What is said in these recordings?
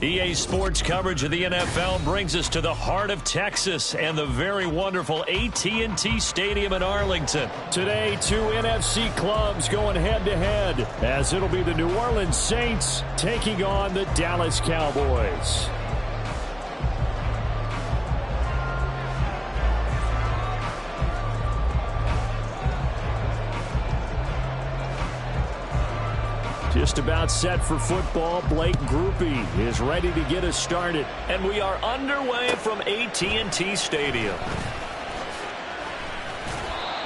EA Sports coverage of the NFL brings us to the heart of Texas and the very wonderful AT&T Stadium in Arlington. Today, two NFC clubs going head-to-head as it'll be the New Orleans Saints taking on the Dallas Cowboys. Just about set for football. Blake Groupie is ready to get us started. And we are underway from AT&T Stadium.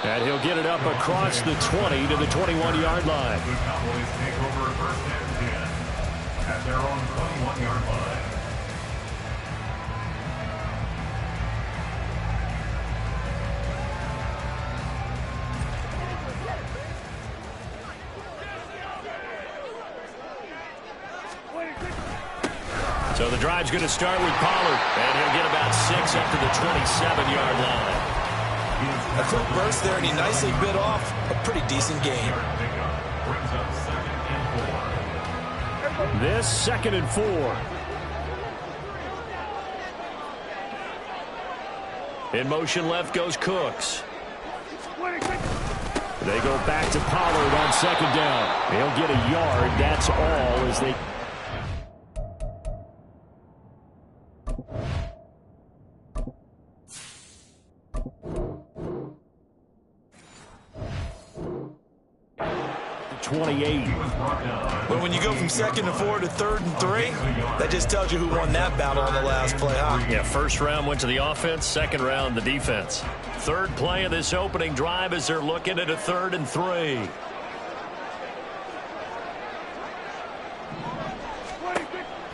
And he'll get it up across the 20 to the 21-yard line. The Cowboys take over first and 10 at their own 21-yard line. So the drive's going to start with Pollard, and he'll get about 6 up to the 27-yard line. A quick burst there, and he nicely bit off a pretty decent gain. This 2nd and 4. In motion left goes Cooks. They go back to Pollard on 2nd down. He'll get a yard. That's all as they... But when you go from 2nd and 4 to 3rd and 3, that just tells you who won that battle on the last play, huh? Yeah, first round went to the offense, second round the defense. Third play of this opening drive as they're looking at a 3rd and 3.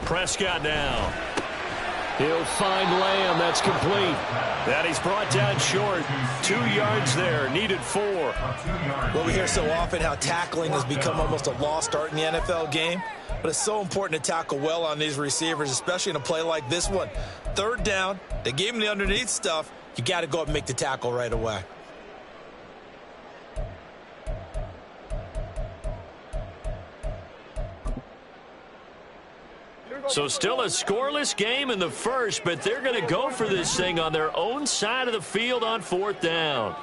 Prescott now. He'll find Lamb. That's complete. That he's brought down short. 2 yards there. Needed 4. Well, we hear so often how tackling has become almost a lost art in the NFL game. But it's so important to tackle well on these receivers, especially in a play like this one. 3rd down. They gave him the underneath stuff. You got to go up and make the tackle right away. So still a scoreless game in the first, but they're going to go for this thing on their own side of the field on 4th down.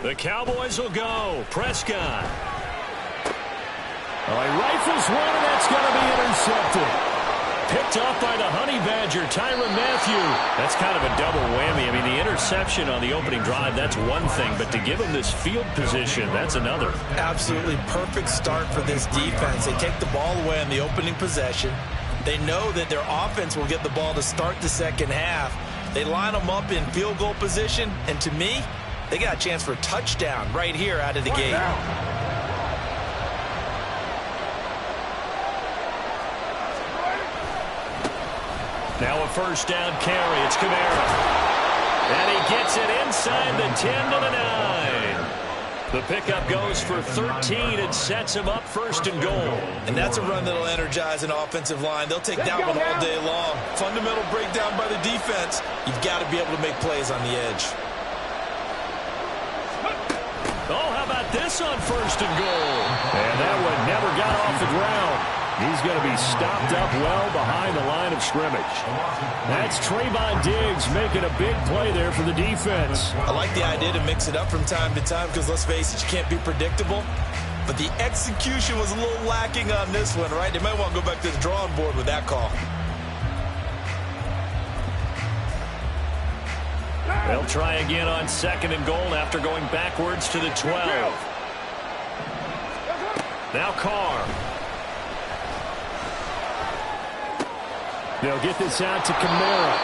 The Cowboys will go. Prescott. Oh, he rifles one, and that's going to be intercepted. Picked off by the Honey Badger, Tyrann Mathieu. That's kind of a double whammy. I mean, the interception on the opening drive, that's one thing, but to give him this field position, that's another. Absolutely perfect start for this defense. They take the ball away on the opening possession. They know that their offense will get the ball to start the second half. They line them up in field goal position, and to me, they got a chance for a touchdown right here out of the gate. Now a first down carry. It's Kamara. And he gets it inside the 10 to the 9. The pickup goes for 13 and sets him up 1st and goal. And that's a run that'll energize an offensive line. They'll take that one all day long. Fundamental breakdown by the defense. You've got to be able to make plays on the edge. Oh, how about this on 1st and goal? And that one never got off the ground. He's going to be stopped up well behind the line of scrimmage. That's Trayvon Diggs making a big play there for the defense. I like the idea to mix it up from time to time because, let's face it, you can't be predictable. But the execution was a little lacking on this one, right? They might want to go back to the drawing board with that call. They'll try again on 2nd and goal after going backwards to the 12. Now Carr. They'll get this out to Kamara.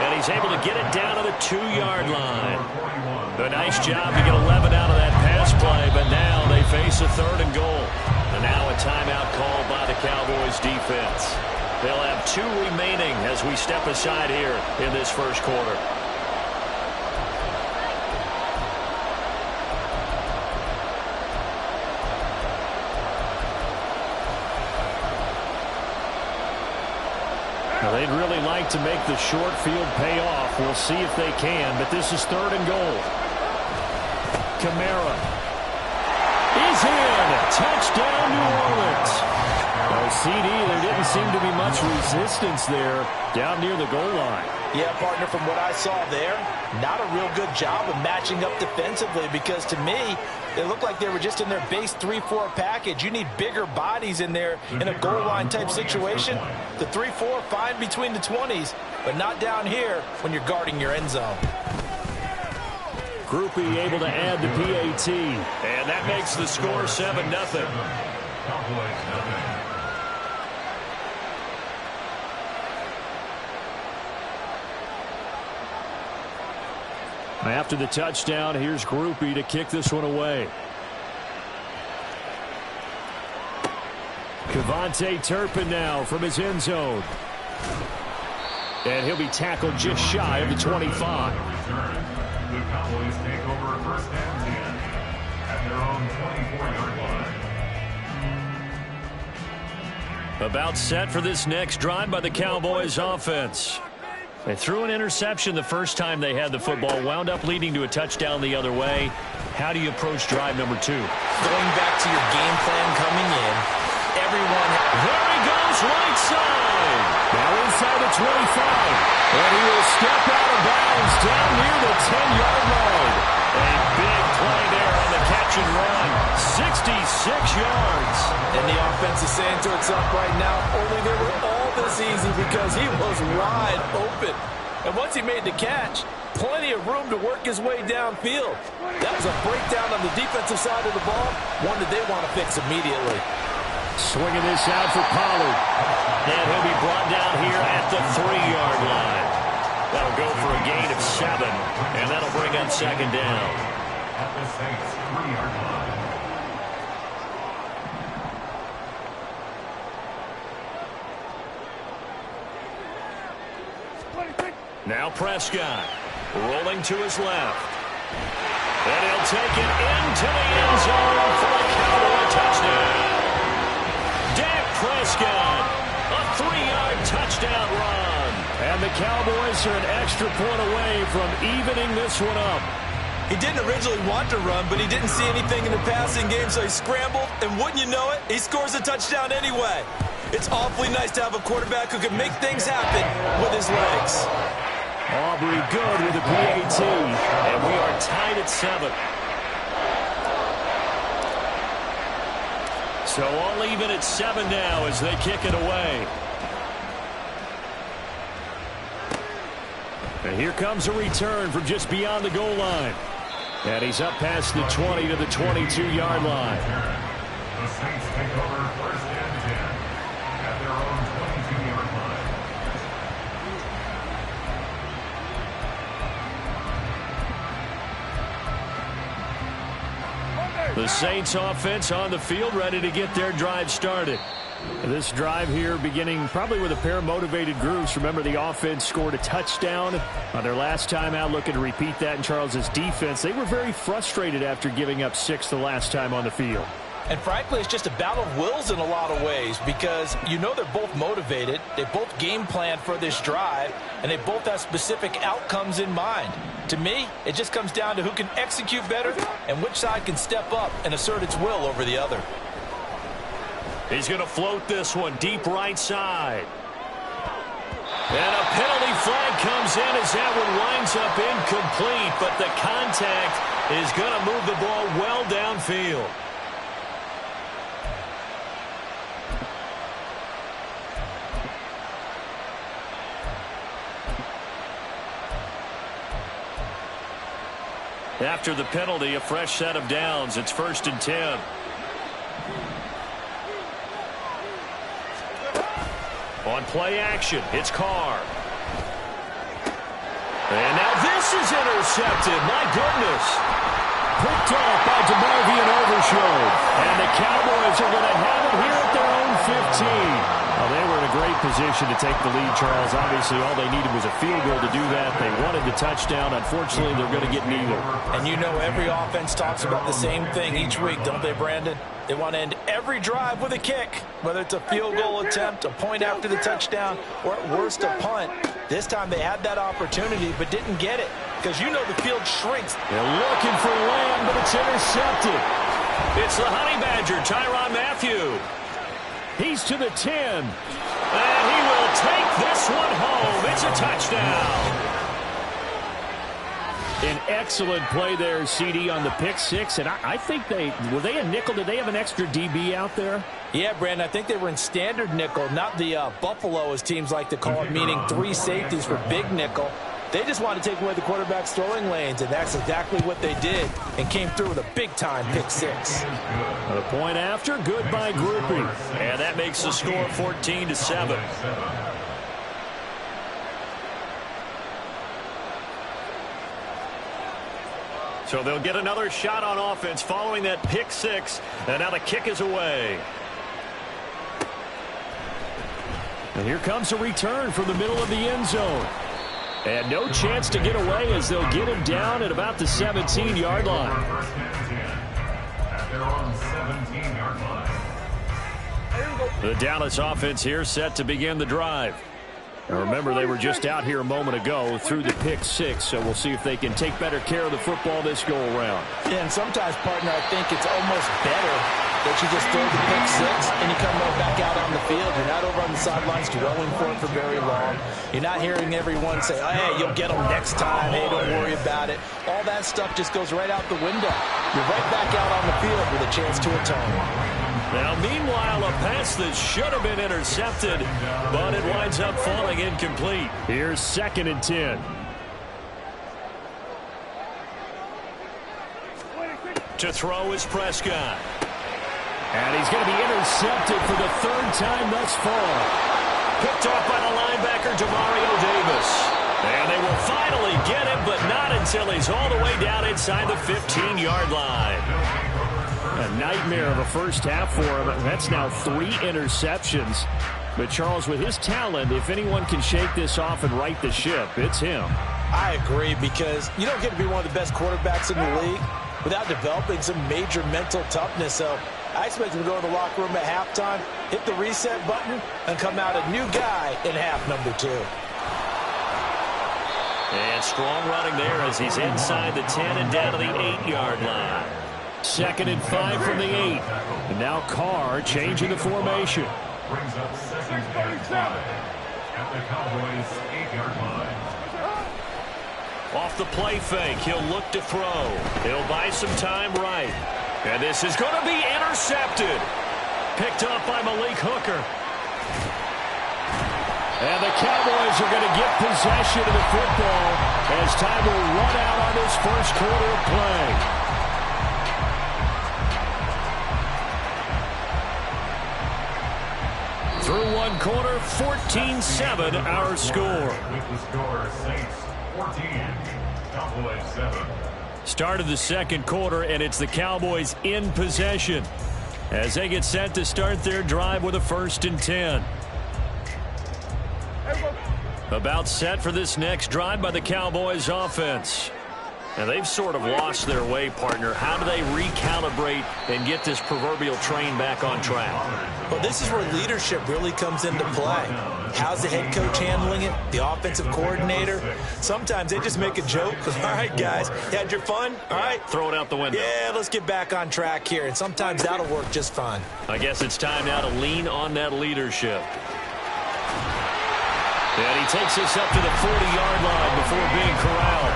And he's able to get it down to the 2-yard line. A nice job to get 11 out of that pass play, but now they face a 3rd and goal. And now a timeout called by the Cowboys defense. They'll have 2 remaining as we step aside here in this first quarter. Now, they'd really like to make the short field pay off. We'll see if they can, but this is 3rd and goal. Kamara. He's in. Touchdown, New Orleans. No CD. There didn't seem to be much resistance there down near the goal line. Yeah, partner, from what I saw there, not a real good job of matching up defensively, because to me, it looked like they were just in their base 3-4 package. You need bigger bodies in there in a goal line type situation. The 3-4, fine between the 20s, but not down here when you're guarding your end zone. Groupie able to add the PAT. And that makes the score 7-0. Cowboys nothing. After the touchdown, here's Groupie to kick this one away. Kevontae Turpin now from his end zone. And he'll be tackled just shy of the 25. The Cowboys take over first and 10 at their own 24-yard line. About set for this next drive by the Cowboys offense. They threw an interception the first time they had the football, wound up leading to a touchdown the other way. How do you approach drive number 2? Going back to your game plan coming in, everyone... There he goes, right side. Now inside the 25. And he will step out of bounds down near the 10-yard line. A big play there on the catch and run. 66 yards. And the offense is saying to itself right now, only they were all this easy because he was wide open. And once he made the catch, plenty of room to work his way downfield. That was a breakdown on the defensive side of the ball, one that they want to fix immediately. Swinging this out for Pollard. And he'll be brought down here at the 3-yard line. That'll go for a gain of 7, and that'll bring up second down. At the Saints 3-yard line. Now Prescott rolling to his left. And he'll take it into the end zone for a Cowboy touchdown. Dak Prescott, a 3-yard touchdown run. And the Cowboys are an extra point away from evening this one up. He didn't originally want to run, but he didn't see anything in the passing game, so he scrambled, and wouldn't you know it, he scores a touchdown anyway. It's awfully nice to have a quarterback who can make things happen with his legs. Aubrey good with the PAT, and we are tied at 7. So all even at 7 now as they kick it away. And here comes a return from just beyond the goal line. And he's up past the 20 to the 22-yard line. The Saints take over first and 10 at their own 22-yard line. The Saints offense on the field, ready to get their drive started. This drive here beginning probably with a pair of motivated groups. Remember, the offense scored a touchdown on their last time out, looking to repeat that in Charles's defense. They were very frustrated after giving up 6 the last time on the field. And frankly, it's just a battle of wills in a lot of ways, because you know they're both motivated, they both game plan for this drive, and they both have specific outcomes in mind. To me, it just comes down to who can execute better and which side can step up and assert its will over the other. He's going to float this one deep right side. And a penalty flag comes in as that one winds up incomplete, but the contact is going to move the ball well downfield. After the penalty, a fresh set of downs. It's 1st and 10. On play action, it's Carr. And now this is intercepted. My goodness. Picked off by DeMarvion Overshown. And the Cowboys are going to have it here at their own 15. Well, they were in a great position to take the lead, Charles. Obviously, all they needed was a field goal to do that. They wanted the touchdown. Unfortunately, they're going to get neither. And you know every offense talks about the same thing each week, don't they, Brandon? They want to end every drive with a kick, whether it's a field goal attempt, a point after the touchdown, or at worst a punt. This time they had that opportunity but didn't get it, because you know the field shrinks. They're looking for Lamb, but it's intercepted. It's the Honey Badger, Tyrann Mathieu. He's to the 10. And he will take this one home. It's a touchdown. An excellent play there, CD, on the pick six. And I think were they a nickel? Did they have an extra DB out there? Yeah, Brandon, I think they were in standard nickel, not the Buffalo, as teams like to call it, meaning 3 safeties for big nickel. They just wanted to take away the quarterback's throwing lanes, and that's exactly what they did, and came through with a big-time pick six. A point after, good by grouping. And that makes the score 14-7. So they'll get another shot on offense following that pick six. And now the kick is away. And here comes a return from the middle of the end zone. And no chance to get away as they'll get him down at about the 17-yard line. At their own 17-yard line. The Dallas offense here set to begin the drive. Now remember, they were just out here a moment ago through the pick six, so we'll see if they can take better care of the football this go-around. Yeah, and sometimes, partner, I think it's almost better that you just throw the pick six and you come right back out on the field. You're not over on the sidelines dwelling for it for very long. You're not hearing everyone say, oh, hey, you'll get them next time. Hey, don't worry about it. All that stuff just goes right out the window. You're right back out on the field with a chance to atone. Now, meanwhile, a pass that should have been intercepted, but it winds up falling incomplete. Here's 2nd and 10. To throw is Prescott. And he's going to be intercepted for the 3rd time thus far. Picked off by the linebacker, Demario Davis. And they will finally get him, but not until he's all the way down inside the 15-yard line. A nightmare of a first half for him. That's now 3 interceptions. But, Charles, with his talent, if anyone can shake this off and right the ship, it's him. I agree, because you don't get to be one of the best quarterbacks in the league without developing some major mental toughness. So I expect him to go to the locker room at halftime, hit the reset button, and come out a new guy in half number 2. And strong running there as he's inside the 10 and down to the 8-yard line. 2nd and 5 from the 8. And now Carr changing the formation. Brings up 2nd and 5 at the Cowboys' 8-yard line. Off the play fake, he'll look to throw. He'll buy some time right. And this is going to be intercepted. Picked up by Malik Hooker. And the Cowboys are going to get possession of the football as time will run out on this first quarter of play. Through one quarter, 14-7 our score. With the score, Saints 14, Cowboys 7. Start of the 2nd quarter, and it's the Cowboys in possession as they get set to start their drive with a 1st and 10. About set for this next drive by the Cowboys offense. Now, they've sort of lost their way, partner. How do they recalibrate and get this proverbial train back on track? Well, this is where leadership really comes into play. How's the head coach handling it? The offensive coordinator? Sometimes they just make a joke. All right, guys, you had your fun? All right. Throw it out the window. Yeah, let's get back on track here. And sometimes that'll work just fine. I guess it's time now to lean on that leadership. And he takes us up to the 40-yard line before being corralled.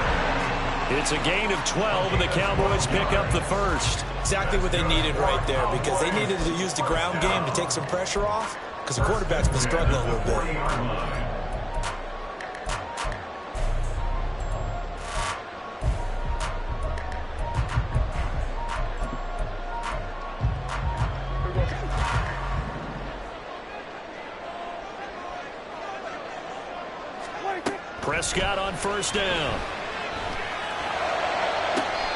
It's a gain of 12, and the Cowboys pick up the 1st. Exactly what they needed right there, because they needed to use the ground game to take some pressure off, because the quarterback's been struggling a little bit. Prescott on 1st down.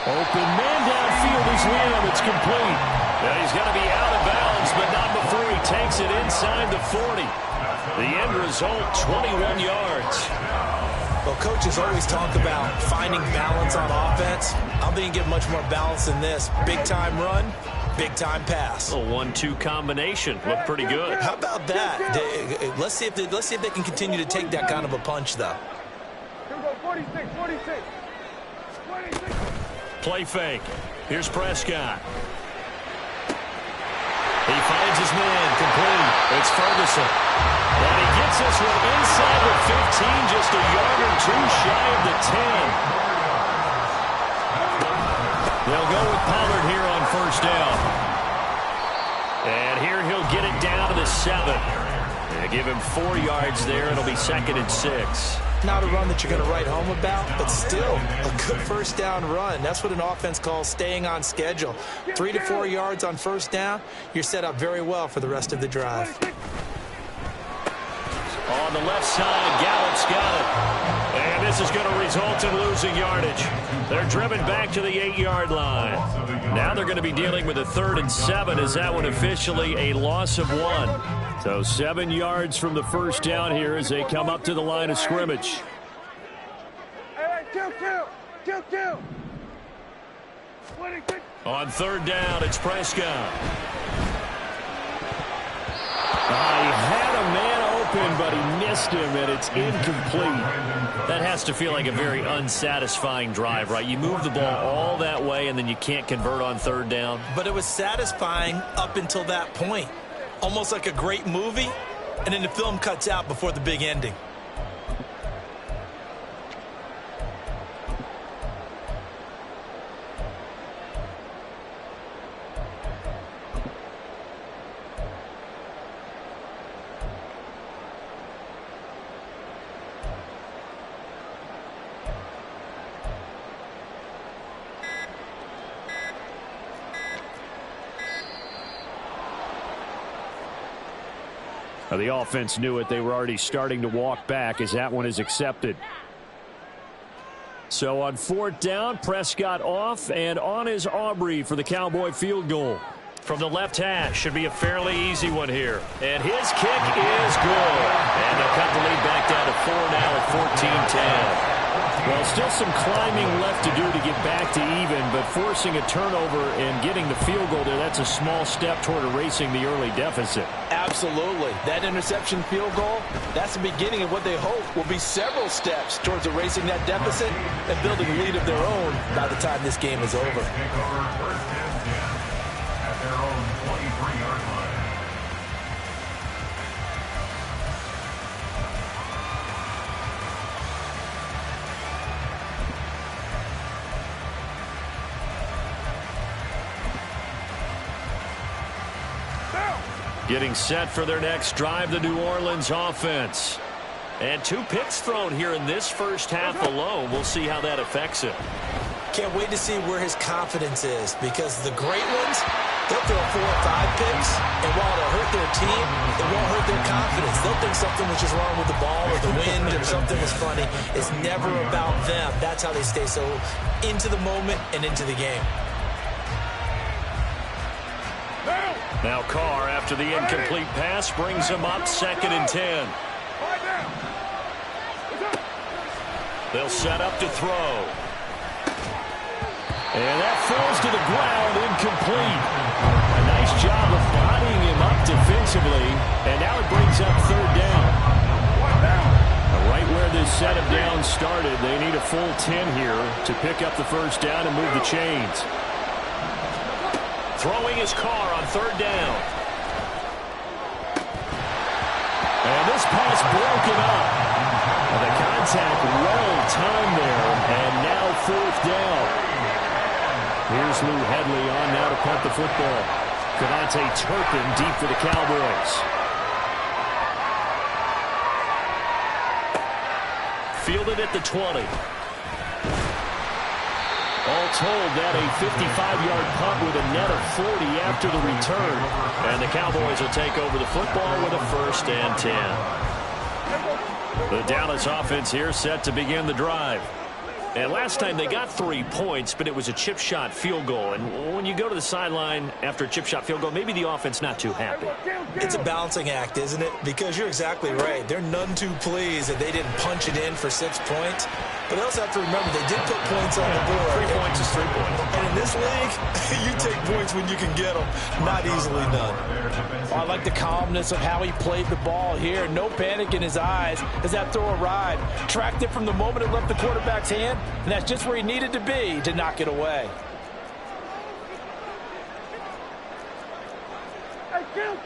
Open man downfield is Lamb. It's complete. Now he's going to be out of bounds, but not before he takes it inside the 40. The end result, 21 yards. Well, coaches always talk about finding balance on offense. I don't think you get much more balance than this. Big-time run, big-time pass. A 1-2 combination. Looked pretty good. How about that? Let's see if they can continue to take that kind of a punch, though. 46. Play fake. Here's Prescott. He finds his man complete. It's Ferguson. And he gets this one inside the 15, just a yard or two shy of the 10. They'll go with Pollard here on first down. And here he'll get it down to the 7. They give him 4 yards there. It'll be 2nd and 6. Not a run that you're going to write home about, but still a good first down run. That's what an offense calls staying on schedule. 3 to 4 yards on first down, you're set up very well for the rest of the drive. On the left side, Gallup's got it. And this is going to result in losing yardage. They're driven back to the 8-yard line. Now they're going to be dealing with a 3rd and 7. Is that one officially a loss of 1? So 7 yards from the first down here as they come up to the line of scrimmage. Hey, kill. On 3rd down, it's Prescott. He had a man open, but he missed him, and it's incomplete. That has to feel like a very unsatisfying drive, right? You move the ball all that way, and then you can't convert on 3rd down. But it was satisfying up until that point. Almost like a great movie, and then the film cuts out before the big ending. The offense knew it. They were already starting to walk back as that one is accepted. So on 4th down, Prescott off, and on is Aubrey for the Cowboy field goal. From the left hash, should be a fairly easy one here. And his kick is good. And they'll cut the lead back down to 4 now at 14-10. Well, still some climbing left to do to get back to even, but forcing a turnover and getting the field goal there, that's a small step toward erasing the early deficit. Absolutely. That interception field goal, that's the beginning of what they hope will be several steps towards erasing that deficit and building a lead of their own by the time this game is over. Take over 1st and 10 at their own 23-yard line. Getting set for their next drive, the New Orleans offense. And 2 picks thrown here in this first half alone. We'll see how that affects him. Can't wait to see where his confidence is, because the great ones, they'll throw 4 or 5 picks, and while it'll hurt their team, it won't hurt their confidence. They'll think something was just wrong with the ball or the wind or something was funny. It's never about them. That's how they stay so into the moment and into the game. Now Carr, after the incomplete pass, brings him up 2nd and 10. They'll set up to throw. And that falls to the ground, incomplete. A nice job of bodying him up defensively. And now it brings up 3rd down. Right where this set of downs started, they need a full 10 here to pick up the first down and move the chains. Throwing his Carr on 3rd down. And this pass broken up. And the contact well timed there. And now 4th down. Here's Lou Hedley on now to punt the football. Cavante Turpin deep for the Cowboys. Fielded at the 20. All told, that a 55-yard punt with a net of 40 after the return. And the Cowboys will take over the football with a 1st and 10. The Dallas offense here set to begin the drive. And last time they got 3 points, but it was a chip shot field goal. And when you go to the sideline after a chip shot field goal, maybe the offense not too happy. It's a balancing act, isn't it? Because you're exactly right. They're none too pleased that they didn't punch it in for 6 points. But they also have to remember they did put points on the board. 3 points is 3 points. And in this league, you take points when you can get them. Not easily done. I like the calmness of how he played the ball here. No panic in his eyes as that throw arrived. Tracked it from the moment it left the quarterback's hand, and that's just where he needed to be to knock it away. Hey, kill!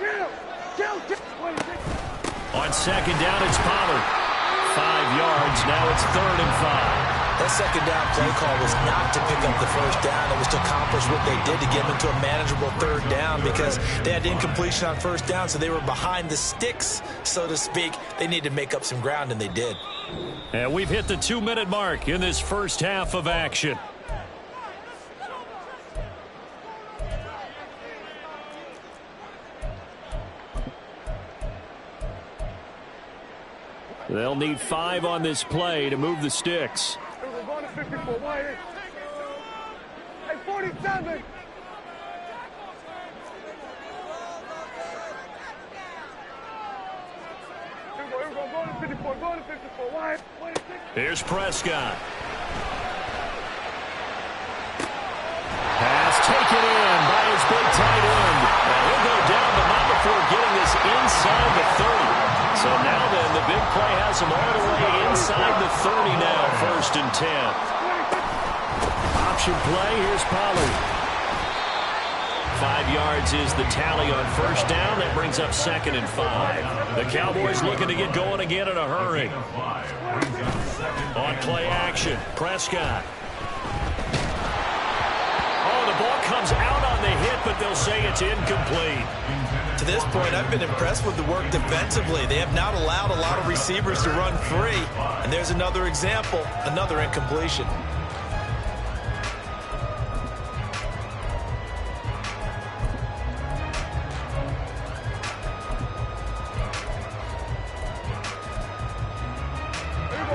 On second down, it's Pollard. 5 yards. Now it's 3rd and 5. That second down play call was not to pick up the first down. It was to accomplish what they did to get them into a manageable 3rd down because they had incompletion on 1st down, so they were behind the sticks, so to speak. They needed to make up some ground, and they did. And we've hit the 2-minute mark in this first half of action. They'll need 5 on this play to move the sticks. We're going to 54. Why? Hey, 47. We're going to 54. Going to 54. Why? Here's Prescott. Pass taken in by his big tight end. And he'll go down, but not before getting this inside the 30. So now then, the big play has him all the way inside the 30 now, 1st and 10. Option play, here's Pollard. 5 yards is the tally on 1st down. That brings up 2nd and 5. The Cowboys looking to get going again in a hurry. On play action, Prescott. Oh, the ball comes out on the hit, but they'll say it's incomplete. To this point, I've been impressed with the work defensively. They have not allowed a lot of receivers to run free. And there's another example, another incompletion.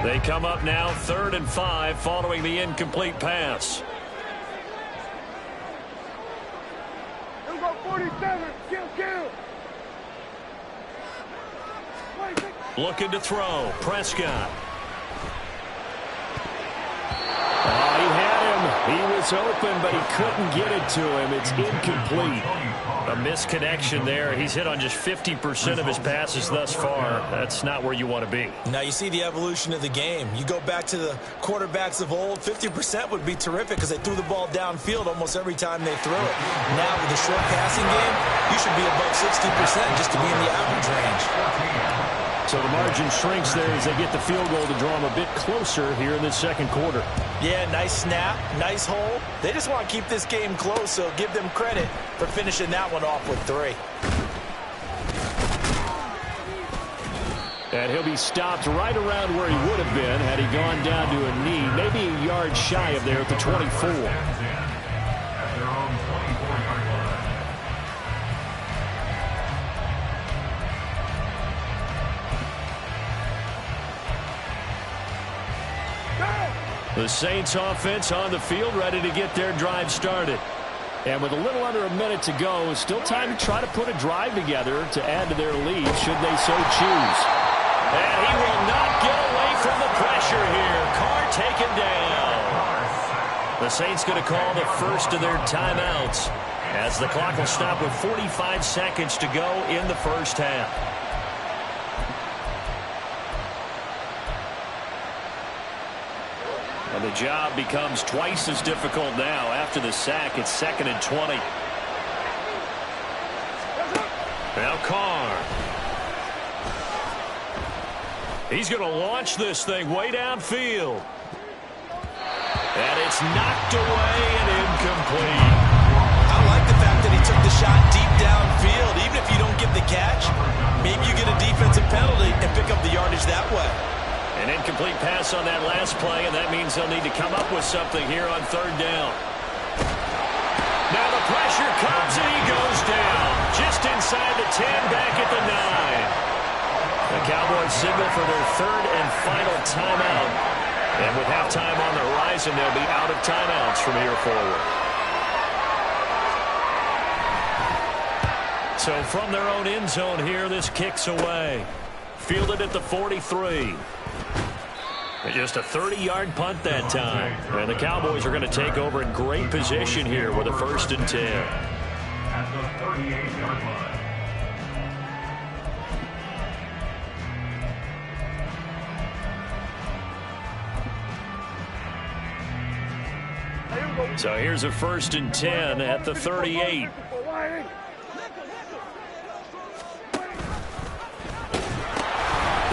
They come up now 3rd and 5 following the incomplete pass. We're going 47. Kill. Looking to throw. Prescott. Oh, he had him. He was open, but he couldn't get it to him. It's incomplete. A misconnection there. He's hit on just 50% of his passes thus far. That's not where you want to be. Now you see the evolution of the game. You go back to the quarterbacks of old, 50% would be terrific because they threw the ball downfield almost every time they threw it. Now with the short passing game, you should be above 60% just to be in the average range. So the margin shrinks there as they get the field goal to draw them a bit closer here in this 2nd quarter. Yeah, nice snap, nice hole. They just want to keep this game close, so give them credit for finishing that one off with 3. And he'll be stopped right around where he would have been had he gone down to a knee, maybe a yard shy of there at the 24. The Saints offense on the field ready to get their drive started. And with a little under a minute to go, still time to try to put a drive together to add to their lead should they so choose. And he will not get away from the pressure here. Carr taken down. The Saints going to call the first of their timeouts as the clock will stop with 45 seconds to go in the first half. And the job becomes twice as difficult now. After the sack, it's 2nd and 20. Now Carr. He's going to launch this thing way downfield. And it's knocked away and incomplete. I like the fact that he took the shot deep downfield. Even if you don't get the catch, maybe you get a defensive penalty and pick up the yardage that way. An incomplete pass on that last play, and that means they'll need to come up with something here on 3rd down. Now the pressure comes, and he goes down. Just inside the 10, back at the 9. The Cowboys signal for their 3rd and final timeout. And with halftime on the horizon, they'll be out of timeouts from here forward. So from their own end zone here, this kicks away. Fielded at the 43. Just a 30-yard punt that time. And the Cowboys are going to take over in great position here with a 1st and 10. At the 38-yard line. So here's a 1st and 10 at the 38.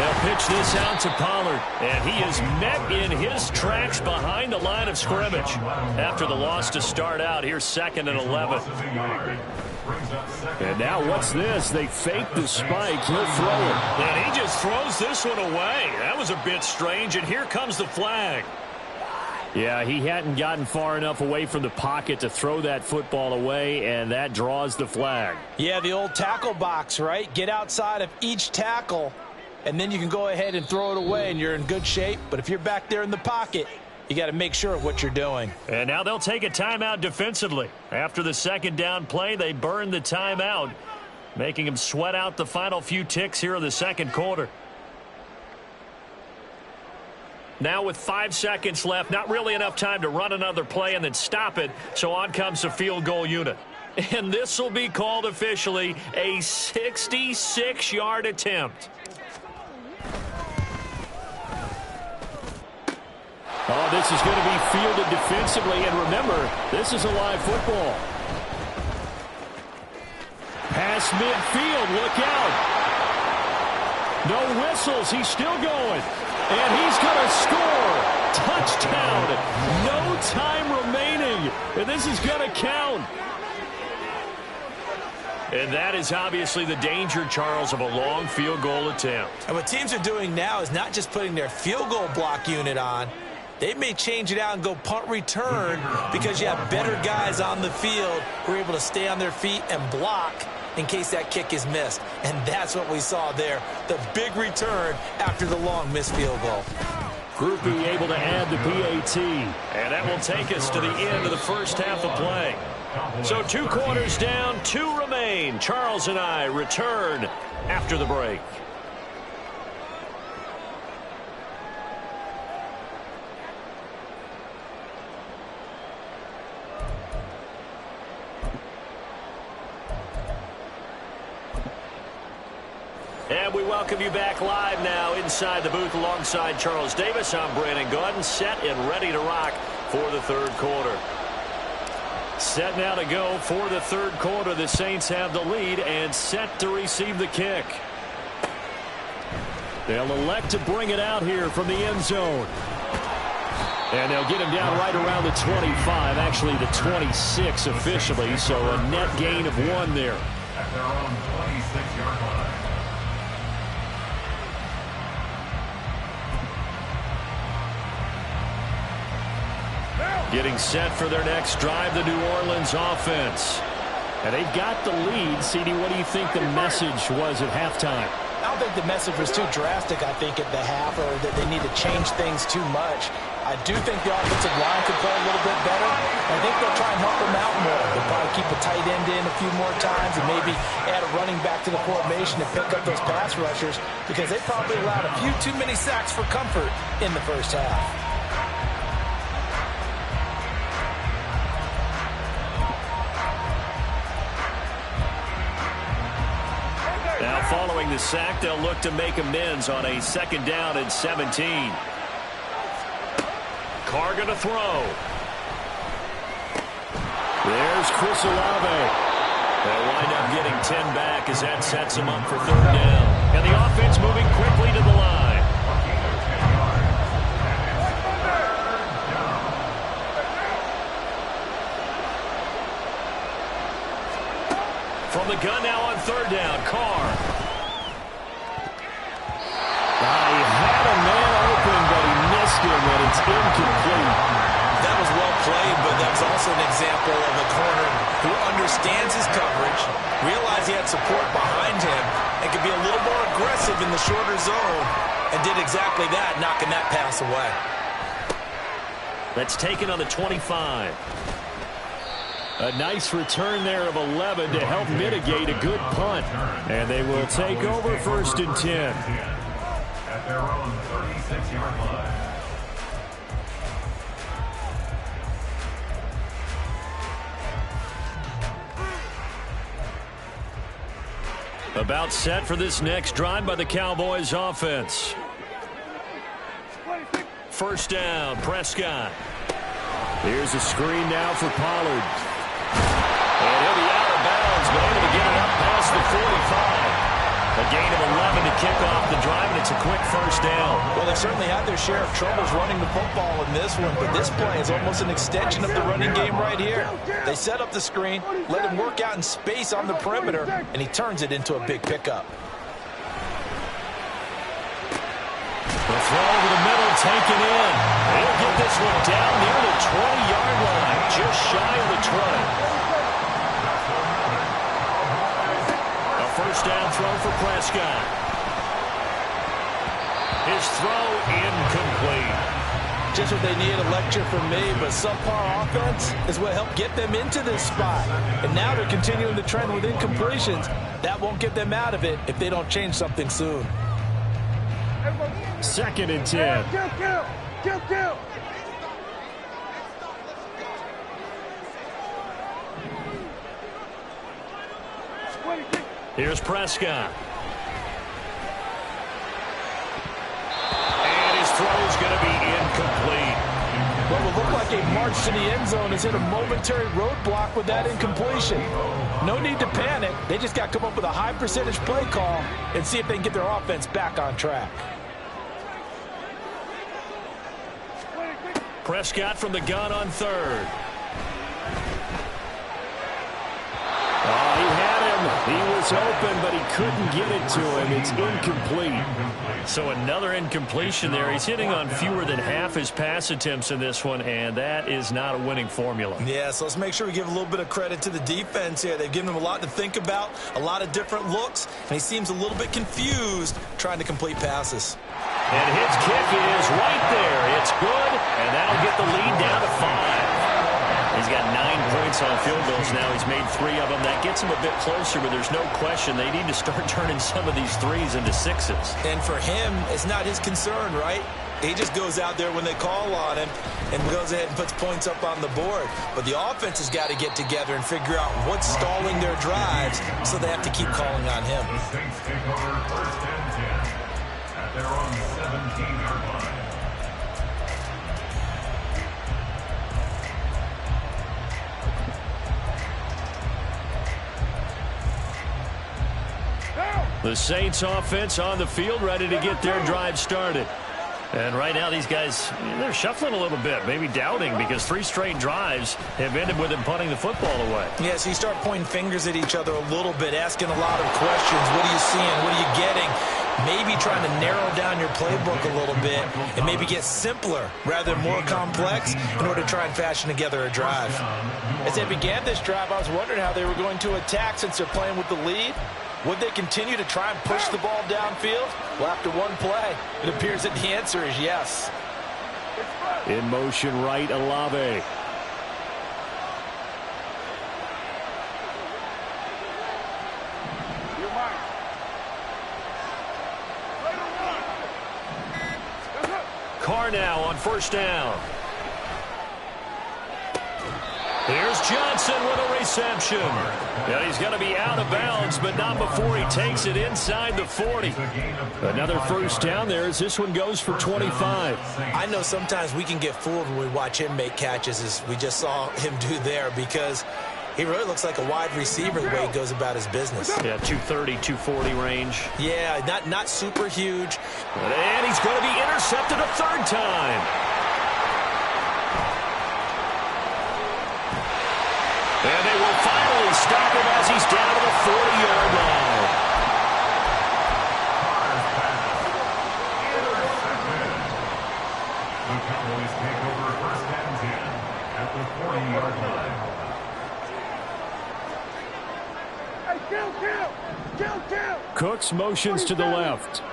They'll pitch this out to Pollard, and he is met in his tracks behind the line of scrimmage. After the loss to start out, here's 2nd and 11. And now what's this? They fake the spike. He'll throw it. And he just throws this one away. That was a bit strange, and here comes the flag. Yeah, he hadn't gotten far enough away from the pocket to throw that football away, and that draws the flag. Yeah, the old tackle box, right? Get outside of each tackle, and then you can go ahead and throw it away, and you're in good shape. But if you're back there in the pocket, you got to make sure of what you're doing. And now they'll take a timeout defensively. After the 2nd down play, they burn the timeout, making them sweat out the final few ticks here in the 2nd quarter. Now with 5 seconds left, not really enough time to run another play and then stop it, so on comes the field goal unit. And this will be called officially a 66-yard attempt. Oh, this is going to be fielded defensively, and remember, this is a live football. Pass midfield, look out. No whistles, he's still going. And he's going to score. Touchdown. No time remaining. And this is going to count. And that is obviously the danger, Charles, of a long field goal attempt. And what teams are doing now is not just putting their field goal block unit on. They may change it out and go punt return because you have better guys on the field who are able to stay on their feet and block in case that kick is missed. And that's what we saw there, the big return after the long missed field goal. Group B able to add the PAT. And that will take us to the end of the first half of play. So 2 quarters down, 2 remain. Charles and I return after the break. And we welcome you back live now inside the booth alongside Charles Davis. I'm Brandon Gaudin, set and ready to rock for the 3rd quarter. Set now to go for the 3rd quarter. The Saints have the lead and set to receive the kick. They'll elect to bring it out here from the end zone. And they'll get him down right around the 25, actually the 26 officially, so a net gain of 1 there. At their own 26-yard line. Getting set for their next drive, the New Orleans offense. And they've got the lead. CD, what do you think the message was at halftime? I don't think the message was too drastic, I think, at the half, or that they need to change things too much. I do think the offensive line could play a little bit better. I think they'll try and help them out more. They'll probably keep a tight end in a few more times and maybe add a running back to the formation to pick up those pass rushers because they probably allowed a few too many sacks for comfort in the first half. Now following the sack, they'll look to make amends on a 2nd down and 17. Carr going to throw. There's Chris Olave. They'll wind up getting 10 back as that sets him up for 3rd down. And the offense moving quickly to the line. From the gun now on 3rd down, Carr. He had a man open, but he missed him, and it's incomplete. That was well played, but that's also an example of a corner who understands his coverage, realized he had support behind him, and could be a little more aggressive in the shorter zone, and did exactly that, knocking that pass away. That's taken on the 25. A nice return there of 11 to help mitigate a good punt. And they will take over 1st and 10. At their own 36-yard line. About set for this next drive by the Cowboys offense. 1st down, Prescott. Here's a screen now for Pollard. And he'll be out of bounds, but able to get it up past the 45. A gain of 11 to kick off the drive, and it's a quick first down. Well, they certainly had their share of troubles running the football in this one, but this play is almost an extension of the running game right here. They set up the screen, let him work out in space on the perimeter, and he turns it into a big pickup. The throw over the middle, taken in. He'll get this one down near the 20-yard line, just shy of the 20. A first down throw for Prescott. His throw incomplete. Just what they need, a lecture from me, but subpar offense is what helped get them into this spot. And now they're continuing the trend with incompletions. That won't get them out of it if they don't change something soon. 2nd and 10. Kill. Here's Prescott. And his throw is going to be incomplete. What will look like a march to the end zone is hit a momentary roadblock with that incompletion. No need to panic. They just got to come up with a high percentage play call and see if they can get their offense back on track. Prescott from the gun on 3rd. Oh, he had him. He was open, but he couldn't get it to him. It's incomplete. So another incompletion there. He's hitting on fewer than half his pass attempts in this one, and that is not a winning formula. Yeah, so let's make sure we give a little bit of credit to the defense here. They've given him a lot to think about, a lot of different looks, and he seems a little bit confused trying to complete passes. And his kick is right there. It's good, and that'll get the lead down to 5. He's got 9 points on field goals now. He's made 3 of them. That gets him a bit closer, but there's no question they need to start turning some of these 3s into 6s. And for him, it's not his concern, right? He just goes out there when they call on him and goes ahead and puts points up on the board. But the offense has got to get together and figure out what's stalling their drives, so they have to keep calling on him. The Saints take over 1st and 10 at their own 17-yard line. The Saints offense on the field, ready to get their drive started. And right now these guys, they're shuffling a little bit, maybe doubting, because 3 straight drives have ended with them punting the football away. Yeah, so you start pointing fingers at each other a little bit, asking a lot of questions. What are you seeing? What are you getting? Maybe trying to narrow down your playbook a little bit and maybe get simpler rather than more complex in order to try and fashion together a drive. As they began this drive, I was wondering how they were going to attack since they're playing with the lead. Would they continue to try and push the ball downfield? Well, after one play, it appears that the answer is yes. In motion right, Olave. Carr now on 1st down. Here's Johnson with a reception. Yeah, he's going to be out of bounds, but not before he takes it inside the 40. Another 1st down there as this one goes for 25. I know sometimes we can get fooled when we watch him make catches, as we just saw him do there, because he really looks like a wide receiver the way he goes about his business. Yeah, 230, 240 range. Yeah, not super huge. And he's going to be intercepted a 3rd time. And they will finally stop him as he's down to the 40-yard line. The Cowboys take over 1st and 10 at the 40-yard line. Hey, kill! Cooks motions to the left.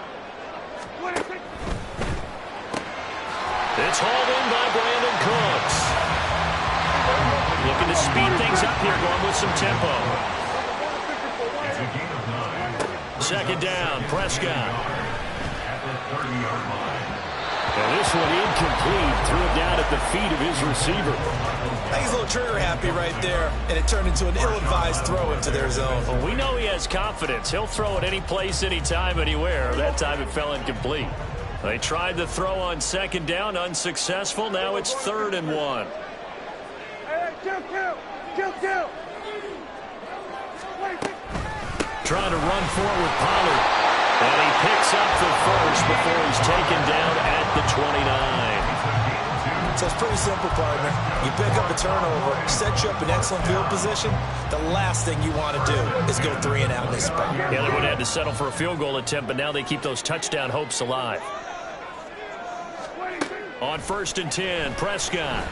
It's hauled in by Brandon Cooks. Looking to speed things up here, going with some tempo. It's a gain of 9. 2nd down, Prescott. At the 30-yard line. And this one incomplete. Threw it down at the feet of his receiver. I think he's a little trigger happy right there, and it turned into an ill-advised throw into their zone. Well, we know he has confidence. He'll throw it any place, anytime, anywhere. That time it fell incomplete. They tried the throw on 2nd down, unsuccessful. Now it's 3rd and 1. Kill! Trying to run forward with Pollard. And he picks up the first before he's taken down at the 29. So it's pretty simple, partner. You pick up a turnover, set you up in excellent field position. The last thing you want to do is go 3 and out in this spot. Yeah, they would have had to settle for a field goal attempt, but now they keep those touchdown hopes alive. On 1st and 10, Prescott.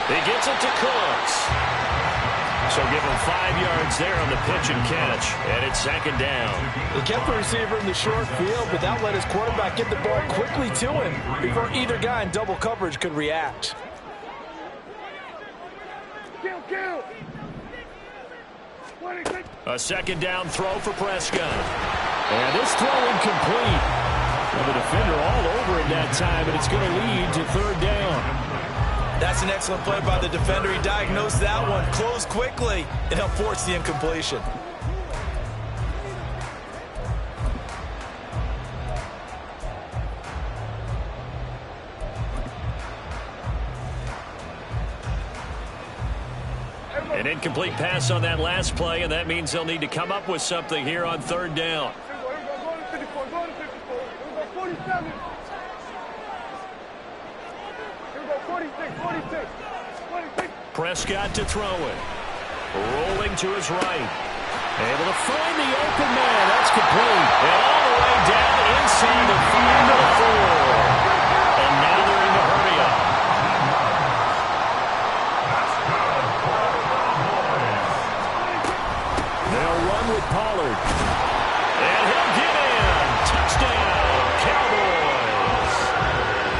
He gets it to Cooks. So give him 5 yards there on the pitch and catch, and it's 2nd down. He kept the receiver in the short field, but that let his quarterback get the ball quickly to him before either guy in double coverage could react. A 2nd down throw for Prescott. And this throw incomplete. Well, the defender all over him that time, and it's going to lead to 3rd down. That's an excellent play by the defender. He diagnosed that one, closed quickly, and helped force the incompletion. An incomplete pass on that last play, and that means they'll need to come up with something here on 3rd down. Prescott to throw it. Rolling to his right. Able to find the open man. That's complete. And all the way down inside the 5 to the 4. And now they're in the hurry up. They'll run with Pollard. And he'll get in. Touchdown, Cowboys.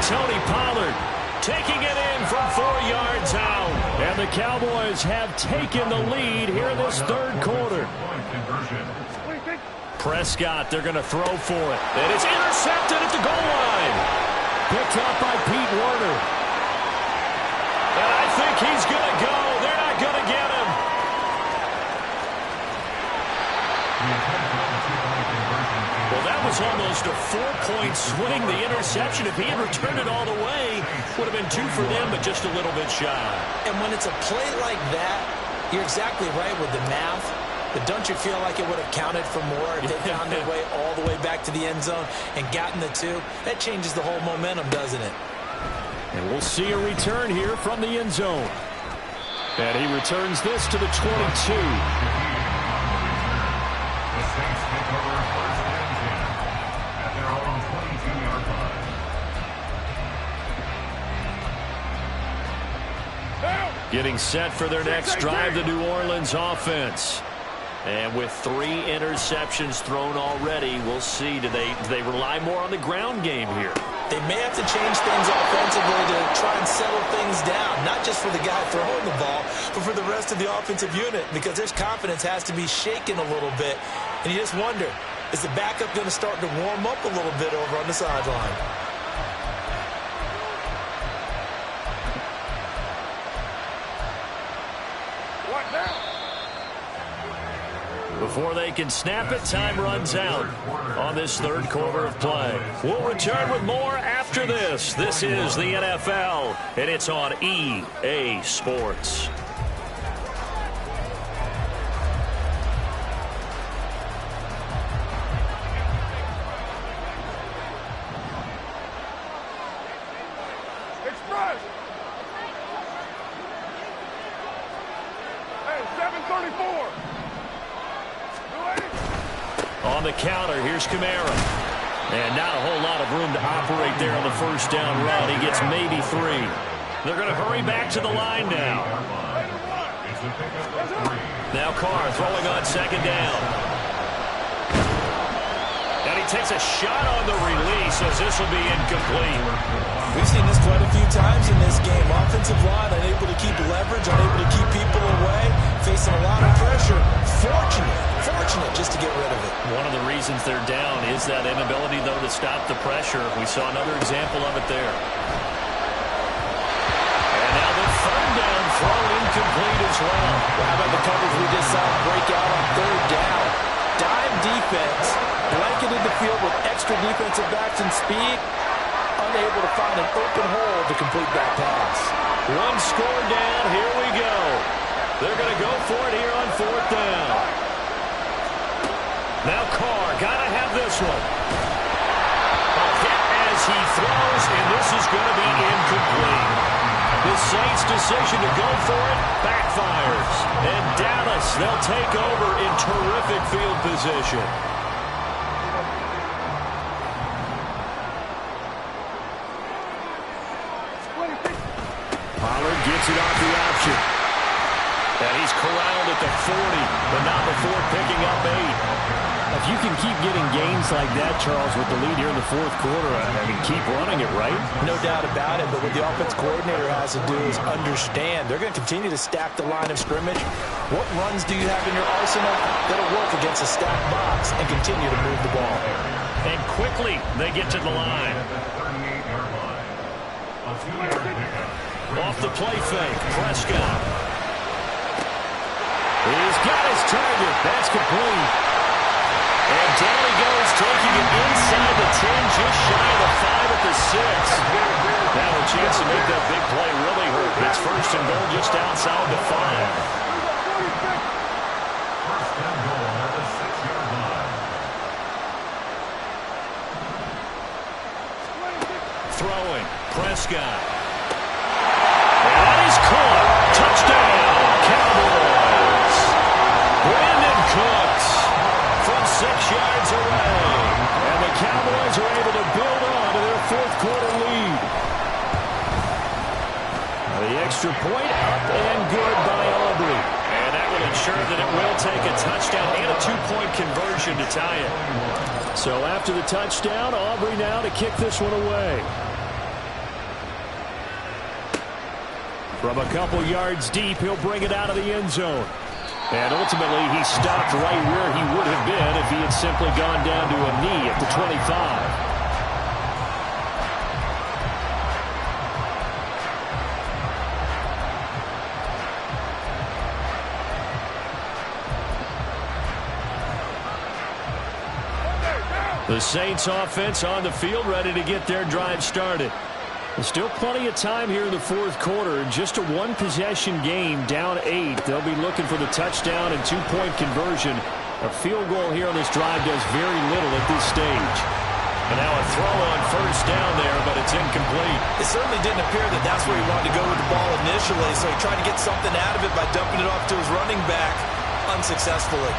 Tony Pollard taking it in from 4 yards out. And the Cowboys have taken the lead here in this 3rd quarter. Prescott, they're going to throw for it. And it's intercepted at the goal line. Picked up by Pete Werner. And I think he's going to go. They're not going to get him. Well, that was almost a 4-point swing. The interception, if he had returned it all the way, would have been 2 for them, but just a little bit shy. And when it's a play like that, you're exactly right with the math. But don't you feel like it would have counted for more if they found their way all the way back to the end zone and gotten the 2? That changes the whole momentum, doesn't it? And we'll see a return here from the end zone. And he returns this to the 22. Getting set for their next drive, the New Orleans offense. And with 3 interceptions thrown already, we'll see. Do they rely more on the ground game here? They may have to change things offensively to try and settle things down, not just for the guy throwing the ball, but for the rest of the offensive unit, because their confidence has to be shaken a little bit. And you just wonder, is the backup going to start to warm up a little bit over on the sideline? Before they can snap it, time runs out on this 3rd quarter of play. We'll return with more after this. This is the NFL, and it's on EA Sports. Express! Hey, 734! On the counter, here's Kamara. And not a whole lot of room to operate there on the 1st down run. He gets maybe 3. They're going to hurry back to the line now. Now Carr throwing on 2nd down. And he takes a shot on the release as this will be incomplete. We've seen this quite a few times in this game. Offensive line unable to keep leverage, unable to keep people away, facing a lot of pressure. Fortunate just to get rid of it. One of the reasons they're down is that inability, though, to stop the pressure. We saw another example of it there. And now the 3rd down throw incomplete as well. How about the coverage we just saw break out on 3rd down? Dime defense, blanketed the field with extra defensive backs and speed, unable to find an open hole to complete that pass. 1 score down, here we go. They're going to go for it here on 4th down. Now Carr, gotta have this one. A hit as he throws, and this is going to be incomplete. The Saints' decision to go for it backfires. And Dallas, they'll take over in terrific field position. Pollard gets it off the option. And he's corralled at the 40, but not before picking up 8. If you can keep getting gains like that, Charles, with the lead here in the fourth quarter, I mean, keep running it, right? No doubt about it, but what the offense coordinator has to do is understand. They're going to continue to stack the line of scrimmage. What runs do you have in your arsenal that'll work against a stacked box and continue to move the ball? And quickly, they get to the line. Off the play fake, Prescott. He's got his target. That's complete. And down he goes, taking it inside the 10, just shy of the 5 at the 6. Now a chance to make that big play really hurt. It's first and goal just outside the 5. First and goal at the 6-yard line. Throwing, Prescott. And he's caught. Touchdown, Cowboys. Brandon Cooks from 6 yards away. And the Cowboys are able to build on to their fourth quarter lead. The extra point up and good by Aubrey. And that will ensure that it will take a touchdown and a 2-point conversion to tie it. So after the touchdown, Aubrey now to kick this one away. From a couple yards deep, he'll bring it out of the end zone. And ultimately, he stopped right where he would have been if he had simply gone down to a knee at the 25. The Saints offense on the field, ready to get their drive started. There's still plenty of time here in the fourth quarter. Just a one-possession game, down 8. They'll be looking for the touchdown and 2-point conversion. A field goal here on this drive does very little at this stage. And now a throw on first down there, but it's incomplete. It certainly didn't appear that that's where he wanted to go with the ball initially, so he tried to get something out of it by dumping it off to his running back unsuccessfully.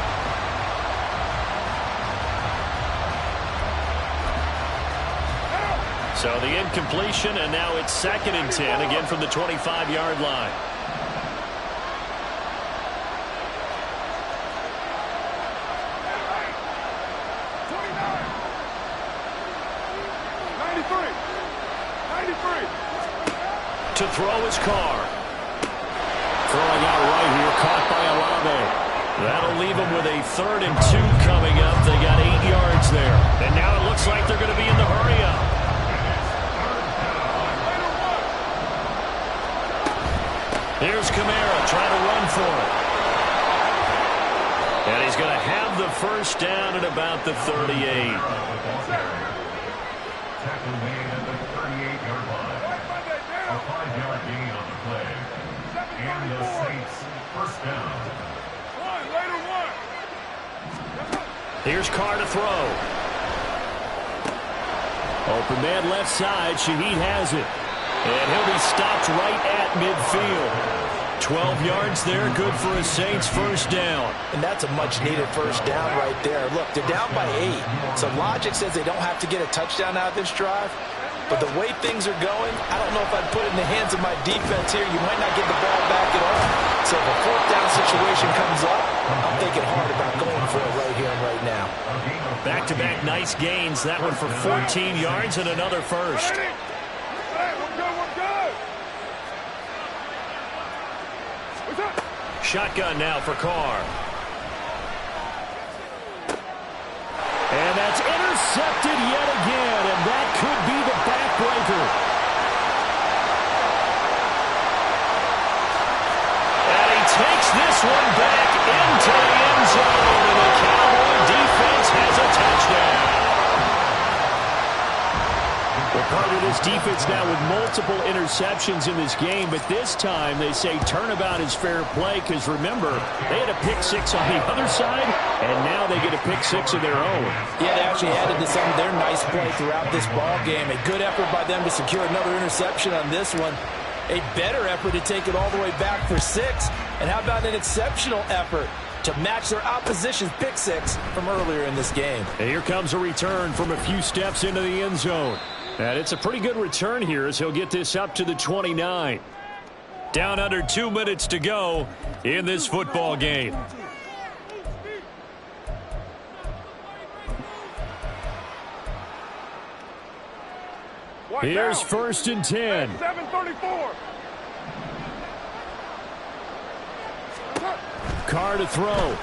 So the incompletion, and now it's 2nd and 10, again from the 25-yard line. To throw his Carr. Throwing out right here, caught by Olave. That'll leave him with a 3rd and 2 coming up. They got 8 yards there. And now it looks like they're going to be in the hurry-up. Here's Kamara trying to run for it. And he's going to have the first down at about the 38. Tackle made at the 38-yard line. A 5-yard gain on the play. And the Saints first down. Here's Carr to throw. Open man left side. Shaheed has it. And he'll be stopped right at midfield. 12 yards there, good for a Saints first down. And that's a much-needed first down right there. Look, they're down by 8. So logic says they don't have to get a touchdown out of this drive. But the way things are going, I don't know if I'd put it in the hands of my defense here. You might not get the ball back at all. So if a 4th down situation comes up, I'm thinking hard about going for it right here and right now. Back-to-back nice gains. That one for 14 yards and another first. Shotgun now for Carr. And that's intercepted yet again, and that could be the backbreaker. And he takes this one back into the end zone, and the Cowboy defense has a touchdown. Well, part of this defense now with multiple interceptions in this game, but this time they say turnabout is fair play because, remember, they had a pick six on the other side, and now they get a pick six of their own. Yeah, they actually added to some of their nice play throughout this ball game. A good effort by them to secure another interception on this one. A better effort to take it all the way back for 6. And how about an exceptional effort to match their opposition's pick six from earlier in this game? And here comes a return from a few steps into the end zone. And it's a pretty good return here as he'll get this up to the 29. Down under 2 minutes to go in this football game. Here's 1st and 10. 7:34. Carr to throw.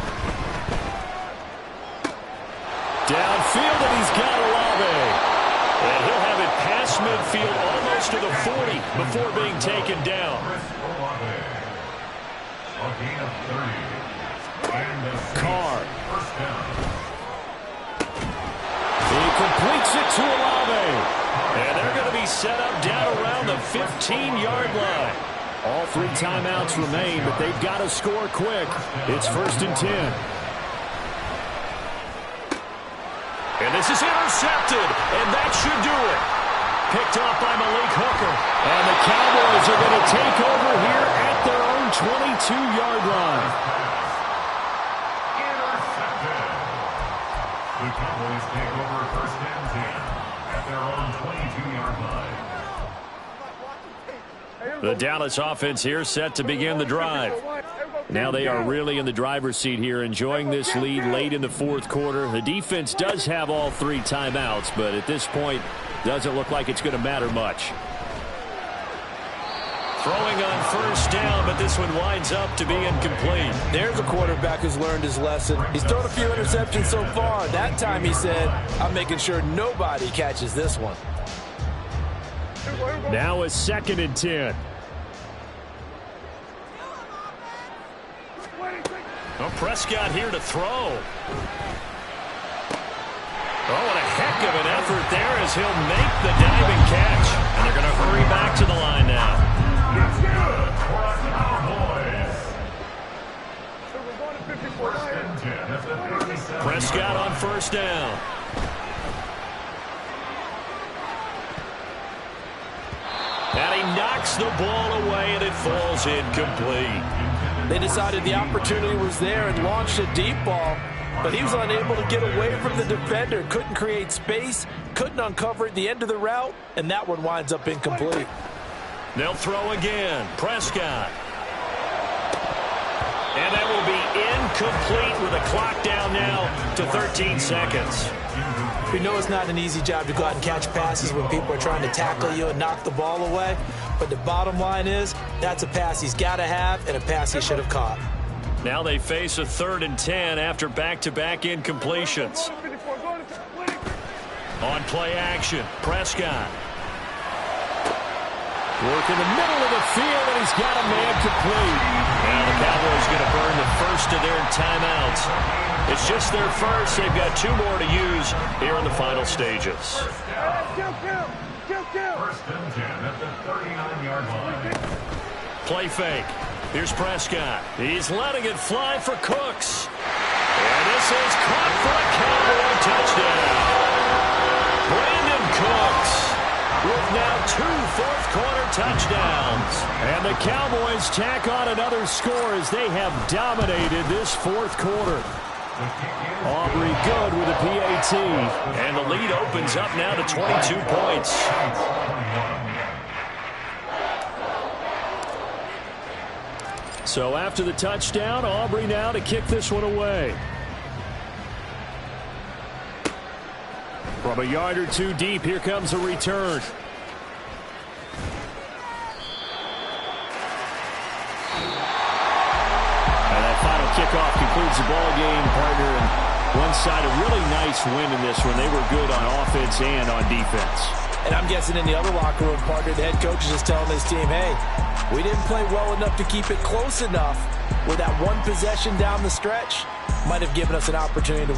Downfield, and he's got Olave. And he'll have it past midfield almost to the 40 before being taken down. Carr. He completes it to Olave. And they're going to be set up down around the 15-yard line. All 3 timeouts remain, but they've got to score quick. It's 1st and 10. And this is intercepted, and that should do it. Picked off by Malik Hooker. And the Cowboys are going to take over here at their own 22-yard line. Intercepted. The Cowboys take over 1st and 10 at their own 22-yard line. The Dallas offense here set to begin the drive. Now they are really in the driver's seat here, enjoying this lead late in the 4th quarter. The defense does have all 3 timeouts, but at this point, doesn't look like it's going to matter much. Throwing on 1st down, but this one winds up to be incomplete. There's a quarterback who's learned his lesson. He's thrown a few interceptions so far. That time he said, I'm making sure nobody catches this one. Now a 2nd and 10. Well, Prescott here to throw. Oh, and a heck of an effort there as he'll make the diving catch. And they're going to hurry back to the line now. It's good for the Cowboys. Prescott on 1st down. And he knocks the ball away, and it falls incomplete. They decided the opportunity was there and launched a deep ball, but he was unable to get away from the defender. Couldn't create space, couldn't uncover at the end of the route, and that one winds up incomplete. They'll throw again. Prescott. And that will be incomplete with a clock down now to 13 seconds. We know it's not an easy job to go out and catch passes when people are trying to tackle you and knock the ball away. But the bottom line is, that's a pass he's got to have and a pass he should have caught. Now they face a 3rd and 10 after back-to-back incompletions. On play action, Prescott. Work in the middle of the field, and he's got a man complete. Now the Cowboys going to burn the first of their timeouts. It's just their first. They've got 2 more to use here in the final stages. 1st and 10 at the 39-yard line. Play fake. Here's Prescott. He's letting it fly for Cooks. And this is caught for a Cowboy touchdown. Brandon Cooks with now 2 fourth-quarter touchdowns. And the Cowboys tack on another score as they have dominated this 4th quarter. Aubrey good with a PAT. And the lead opens up now to 22 points. So after the touchdown, Aubrey now to kick this one away. From a yard or 2 deep, here comes a return. And that final kickoff concludes the ball game, partner. And one side, a really nice win in this one. They were good on offense and on defense. And I'm guessing in the other locker room, partner, the head coach is just telling his team, hey, we didn't play well enough to keep it close enough where that one possession down the stretch might have given us an opportunity to win.